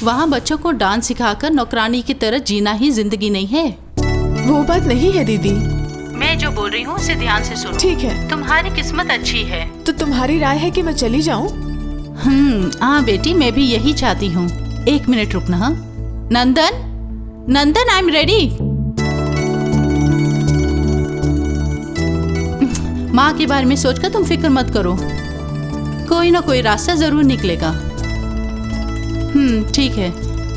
वहाँ बच्चों को डांस सिखाकर नौकरानी की तरह जीना ही जिंदगी नहीं है। वो बात नहीं है दीदी। मैं जो बोल रही हूँ उसे ध्यान से सुनो। ठीक है। तुम्हारी किस्मत अच्छी है। तो तुम्हारी राय है कि मैं चली जाऊँ? हाँ बेटी, मैं भी यही चाहती हूँ। 1 मिनट रुकना। हाँ नंदन, नंदन, आई एम रेडी। माँ के बारे में सोचकर तुम फिक्र मत करो, कोई ना कोई रास्ता जरूर निकलेगा। ठीक है,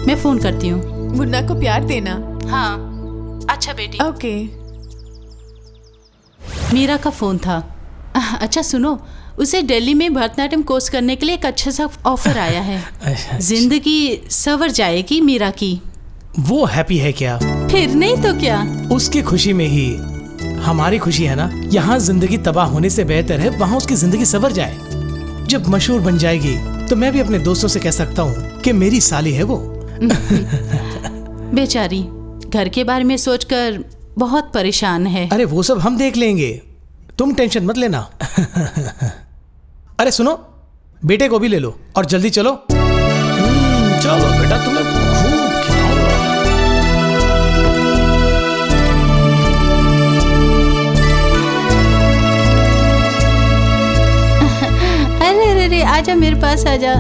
मैं फोन करती हूँ। मुन्ना को प्यार देना। हाँ अच्छा बेटी। ओके। मीरा का फोन था। अच्छा सुनो, उसे दिल्ली में भरतनाट्यम कोर्स करने के लिए एक अच्छा सा ऑफर आया है। जिंदगी संवर जाएगी मीरा की। वो हैप्पी है क्या? फिर नहीं तो क्या। उसकी खुशी में ही हमारी खुशी है ना। यहाँ जिंदगी तबाह होने से बेहतर है वहाँ उसकी जिंदगी संवर जाए। जब मशहूर बन जाएगी तो मैं भी अपने दोस्तों से कह सकता हूँ कि मेरी साली है वो। बेचारी घर के बारे में सोचकर बहुत परेशान है। अरे वो सब हम देख लेंगे, तुम टेंशन मत लेना। अरे सुनो, बेटे को भी ले लो और जल्दी चलो। चलो बेटा, तुम्हें खूब खिलाऊंगा। अरे अरे आजा, मेरे पास आजा।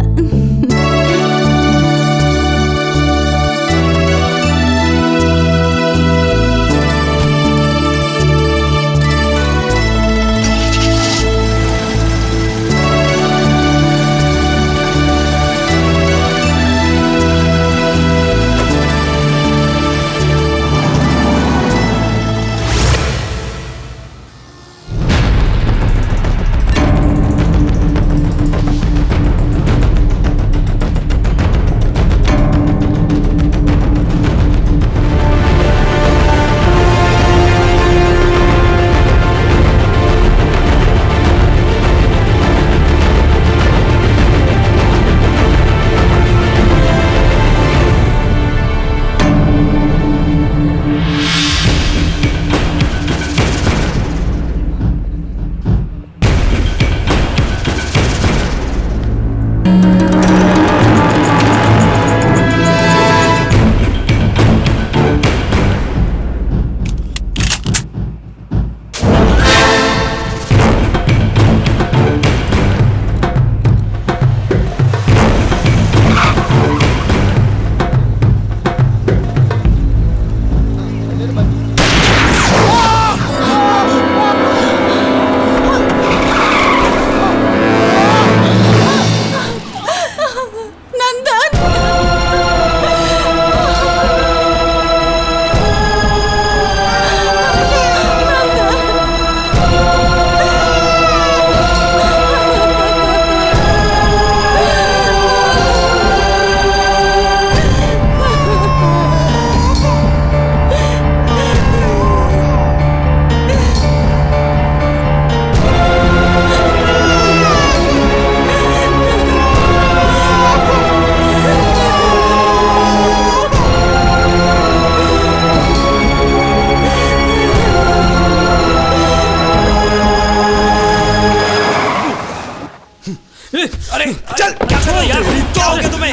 अरे चल छोड़ो यार, क्या हो गया तुम्हें?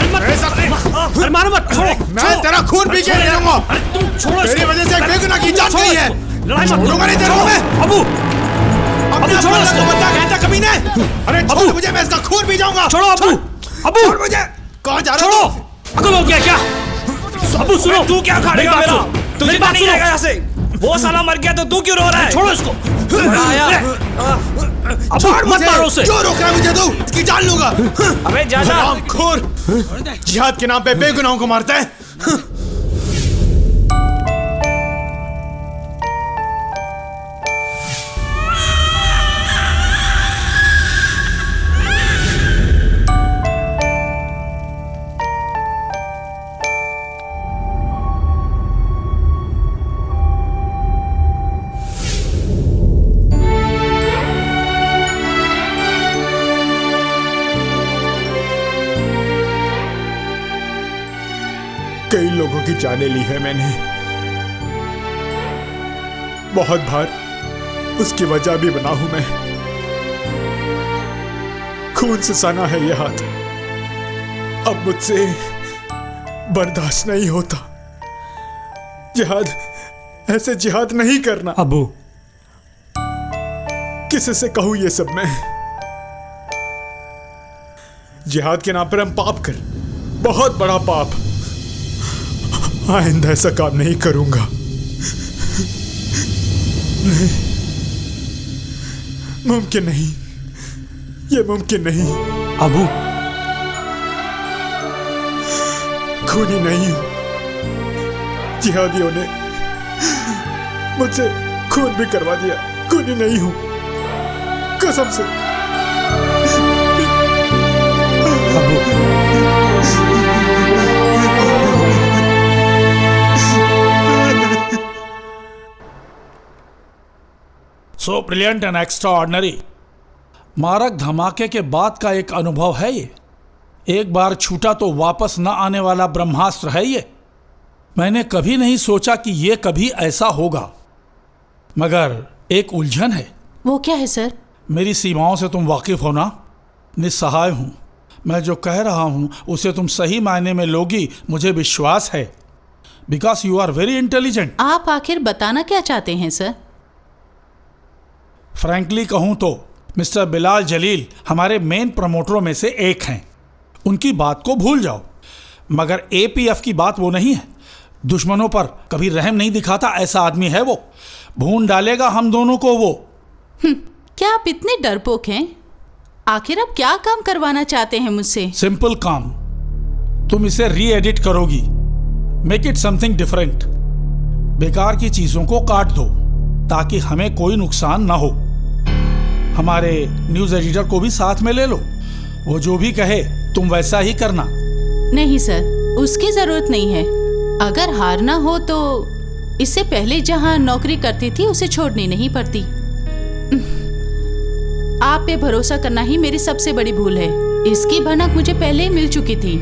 अरे मारो मत, छोड़ो। मैं तेरा खून पी के रहूंगा। अरे तुम छोड़ो, तेरी वजह से एक बेगुनाह की जान गई है। लड़ाई मत छोड़ूंगा नहीं तेरे को मैं। अबू छोड़ो इसको। बता कहता कभी नहीं। अरे छोड़ मुझे, मैं इसका खून पी जाऊंगा। छोड़ो अबू, छोड़ मुझे। कहाँ जा रहा है? अकल हो गया क्या? अबू सुनो, तू क्या खाएगा मेरा? तुझे बात नहीं आएगा यहाँ से। वो साला मर गया तो तू क्यों रो रहा है? छोड़ो इसको। छोड़ मत मारो उसे। क्यों रोक रहा है मुझे तू? इसकी जान लूंगा। अबे जा जा। हरामखोर, जिहाद के नाम पे बेगुनाहों को मारता है। कई लोगों की जानें ली है मैंने, बहुत बार उसकी वजह भी बना हूं मैं। खून से सना है ये हाथ, अब मुझसे बर्दाश्त नहीं होता। जिहाद, ऐसे जिहाद नहीं करना। अबू, किसी से कहूं ये सब मैं? जिहाद के नाम पर हम पाप कर, बहुत बड़ा पाप। आइंदा ऐसा काम नहीं करूंगा। नहीं, मुमकिन नहीं, ये मुमकिन नहीं। अबू, खूनी नहीं हूं। जिहादियों ने मुझसे खून भी करवा दिया। खूनी नहीं हूं, कसम से। So brilliant and extra ordinary. मारक धमाके के बाद का एक अनुभव है ये। एक बार छूटा तो वापस न आने वाला ब्रह्मास्त्र है ये। मैंने कभी नहीं सोचा कि ये कभी ऐसा होगा, मगर एक उलझन है। वो क्या है सर? मेरी सीमाओं से तुम वाकिफ हो ना। निस्सहाय हूं। मैं जो कह रहा हूं उसे तुम सही मायने में लोगी, मुझे विश्वास है। Because you are very intelligent. आप आखिर बताना क्या चाहते हैं सर? फ्रैंकली कहूं तो मिस्टर बिलाल जलील हमारे मेन प्रमोटरों में से एक हैं। उनकी बात को भूल जाओ, मगर एपीएफ की बात वो नहीं है। दुश्मनों पर कभी रहम नहीं दिखाता, ऐसा आदमी है वो। भून डालेगा हम दोनों को वो। क्या आप इतने डरपोक हैं? आखिर आप क्या काम करवाना चाहते हैं मुझसे? सिंपल काम। तुम इसे री एडिट करोगी, मेक इट समथिंग डिफरेंट। बेकार की चीजों को काट दो ताकि हमें कोई नुकसान ना हो। हमारे न्यूज एडिटर को भी साथ में ले लो, वो जो भी कहे तुम वैसा ही करना। नहीं सर, उसकी जरूरत नहीं है। अगर हारना हो तो इससे पहले जहां नौकरी करती थी उसे छोड़नी नहीं पड़ती। आप पे भरोसा करना ही मेरी सबसे बड़ी भूल है। इसकी भनक मुझे पहले ही मिल चुकी थी।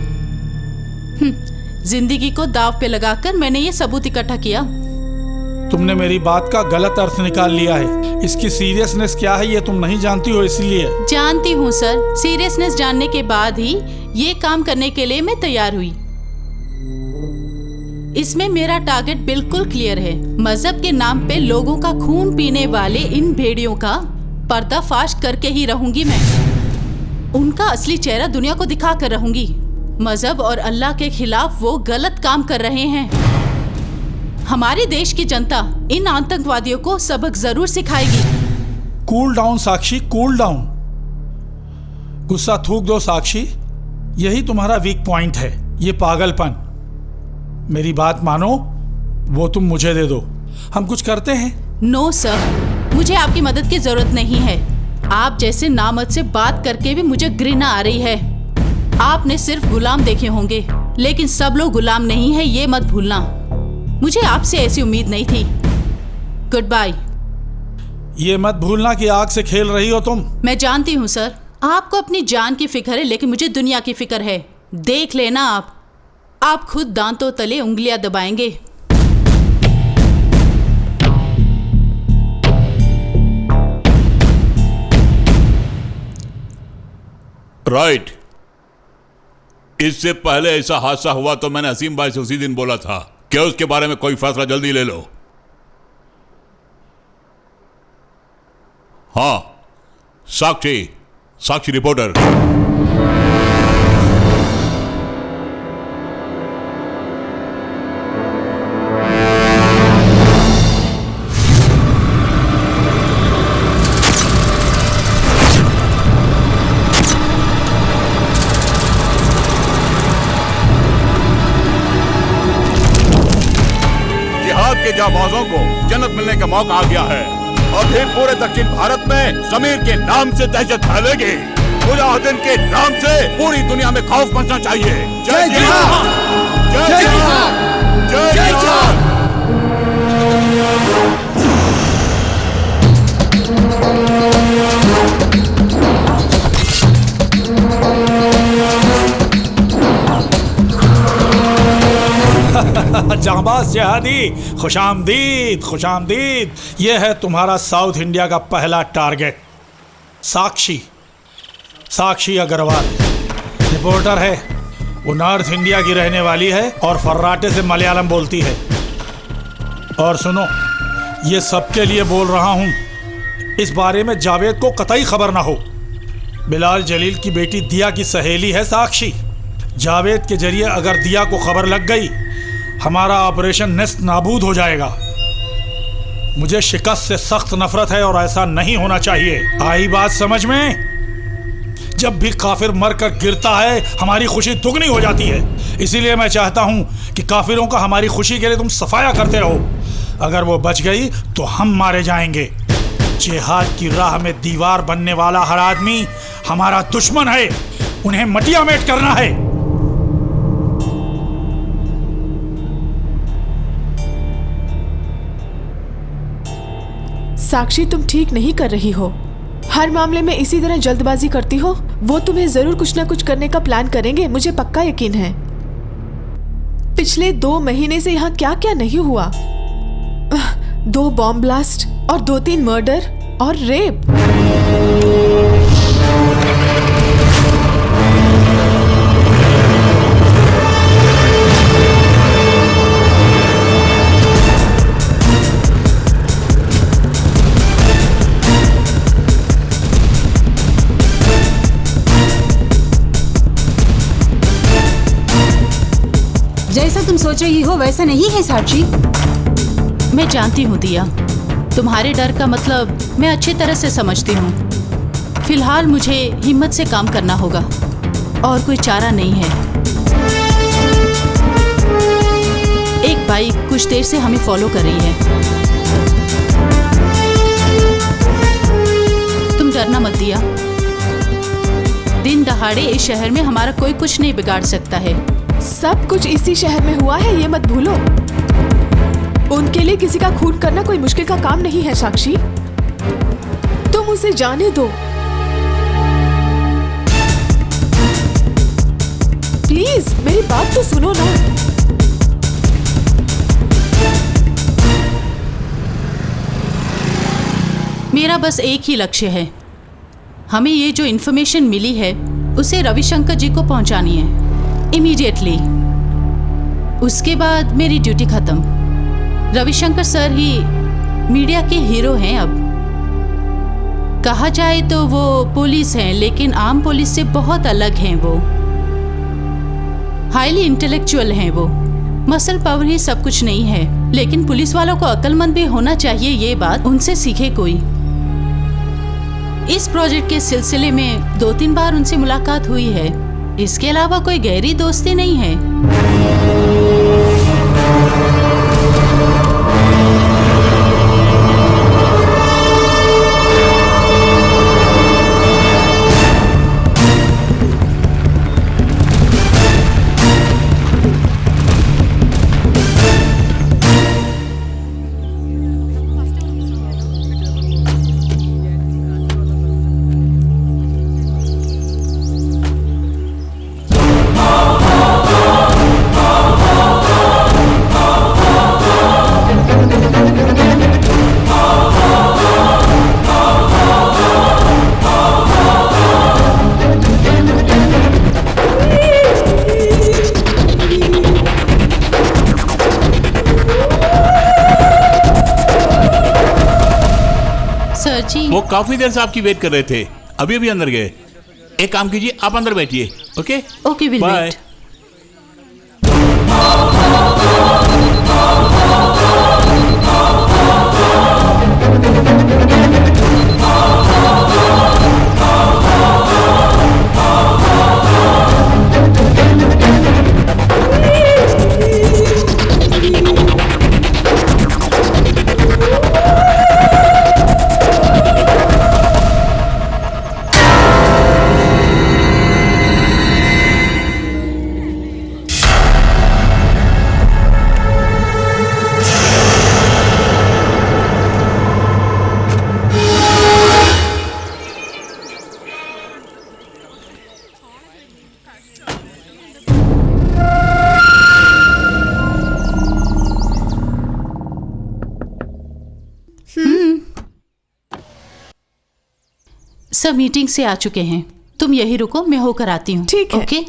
जिंदगी को दांव पे लगाकर मैंने ये सबूत इकट्ठा किया। तुमने मेरी बात का गलत अर्थ निकाल लिया है। इसकी सीरियसनेस क्या है ये तुम नहीं जानती हो, इसलिए। जानती हूँ सर। सीरियसनेस जानने के बाद ही ये काम करने के लिए मैं तैयार हुई। इसमें मेरा टारगेट बिल्कुल क्लियर है। मजहब के नाम पे लोगों का खून पीने वाले इन भेड़ियों का पर्दाफाश करके ही रहूंगी मैं। उनका असली चेहरा दुनिया को दिखा कर रहूंगी। मजहब और अल्लाह के खिलाफ वो गलत काम कर रहे हैं। हमारे देश की जनता इन आतंकवादियों को सबक जरूर सिखाएगी। कूल डाउन साक्षी, कूल डाउन। गुस्सा थूक दो साक्षी। यही तुम्हारा वीक पॉइंट है, ये पागलपन। मेरी बात मानो, वो तुम मुझे दे दो, हम कुछ करते हैं। नो सर, मुझे आपकी मदद की जरूरत नहीं है। आप जैसे नामर्द से बात करके भी मुझे घृणा आ रही है। आपने सिर्फ गुलाम देखे होंगे, लेकिन सब लोग गुलाम नहीं है, ये मत भूलना। मुझे आपसे ऐसी उम्मीद नहीं थी। Goodbye. ये मत भूलना कि आग से खेल रही हो तुम। मैं जानती हूँ सर, आपको अपनी जान की फिक्र है, लेकिन मुझे दुनिया की फिक्र है। देख लेना आप खुद दांतों तले उंगलियां दबाएंगे। राइट। इससे पहले ऐसा हादसा हुआ तो मैंने असीम भाई से उसी दिन बोला था कि उसके बारे में कोई फैसला जल्दी ले लो। हाँ, साक्षी रिपोर्टर। के जाबाजों को जन्नत मिलने का मौका आ गया है और फिर पूरे दक्षिण भारत में जमीर के नाम से दहशत फैलेगी। मुजाहिदीन के नाम से पूरी दुनिया में खौफ मचना चाहिए। जय जिहाद, जय जिहाद, जय जिहाद। जांबाज जिहादी, खुशामदीद खुशामदीद। यह है तुम्हारा साउथ इंडिया का पहला टारगेट, साक्षी अग्रवाल। रिपोर्टर है वो नॉर्थ इंडिया की रहने वाली है और फर्राटे से मलयालम बोलती है। और सुनो, ये सबके लिए बोल रहा हूं, इस बारे में जावेद को कतई खबर ना हो। बिलाल जलील की बेटी दिया की सहेली है साक्षी। जावेद के जरिए अगर दिया को खबर लग गई, हमारा ऑपरेशन नेस्त नाबूद हो जाएगा। मुझे शिकस्त से सख्त नफरत है और ऐसा नहीं होना चाहिए। आई बात समझ में? जब भी काफिर मर कर गिरता है, हमारी खुशी दुगनी हो जाती है। इसीलिए मैं चाहता हूं कि काफिरों का हमारी खुशी के लिए तुम सफाया करते रहो। अगर वो बच गई तो हम मारे जाएंगे। जिहाद की राह में दीवार बनने वाला हर आदमी हमारा दुश्मन है। उन्हें मटिया मेट करना है। साक्षी, तुम ठीक नहीं कर रही हो। हर मामले में इसी तरह जल्दबाजी करती हो। वो तुम्हें जरूर कुछ ना कुछ करने का प्लान करेंगे, मुझे पक्का यकीन है। पिछले 2 महीने से यहाँ क्या क्या नहीं हुआ। 2 बॉम्ब ब्लास्ट और 2-3 मर्डर और रेप। जैसा तुम सोच रही हो वैसा नहीं है साक्षी। मैं जानती हूँ दिया, तुम्हारे डर का मतलब मैं अच्छी तरह से समझती हूँ। फिलहाल मुझे हिम्मत से काम करना होगा और कोई चारा नहीं है। एक बाइक कुछ देर से हमें फॉलो कर रही है। तुम डरना मत दिया। दिन दहाड़े इस शहर में हमारा कोई कुछ नहीं बिगाड़ सकता है। सब कुछ इसी शहर में हुआ है, ये मत भूलो। उनके लिए किसी का खून करना कोई मुश्किल का काम नहीं है साक्षी। तुम उसे जाने दो प्लीज। मेरी बात तो सुनो ना। मेरा बस एक ही लक्ष्य है। हमें ये जो इन्फॉर्मेशन मिली है उसे रविशंकर जी को पहुंचानी है इमीडिएटली। उसके बाद मेरी ड्यूटी खत्म। रविशंकर सर ही मीडिया के हीरो हैं। अब कहा जाए तो वो पुलिस हैं, लेकिन आम पुलिस से बहुत अलग हैं। वो हाईली इंटेलेक्चुअल हैं। वो मसल पावर ही सब कुछ नहीं है, लेकिन पुलिस वालों को अक्लमंद भी होना चाहिए। ये बात उनसे सीखे कोई। इस प्रोजेक्ट के सिलसिले में 2-3 बार उनसे मुलाकात हुई है। इसके अलावा कोई गहरी दोस्ती नहीं है। वो काफी देर से आपकी वेट कर रहे थे, अभी अभी अंदर गए। एक काम कीजिए, आप अंदर बैठिए। Okay okay, will wait. सब मीटिंग से आ चुके हैं। तुम यही रुको, मैं होकर आती हूँ। ठीक है। ओके।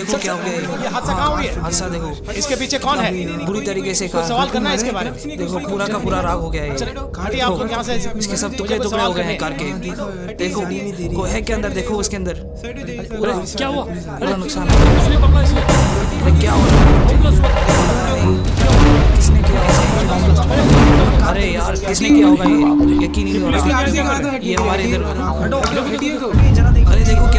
देखो क्या हो गया ये हादसा कहाँ हो गया? हादसा देखो, इसके पीछे कौन है? बुरी तरीके से कुछ सवाल करना है इसके बारे में। देखो पूरा का पूरा राग हो गया है। हटिए आप लोग यहाँ से। इसके सब टुकड़े टुकड़े हो गए हैं कार के। देखो वो है के अंदर, देखो उसके अंदर क्या हुआ? पूरा नुकसान है। अरे क्या हुआ? किसने किया होगा? अरे यार किसने किया होगा? ये यकीन ही नहीं हो रहा। ये हमारे इधर, अरे देखो क्या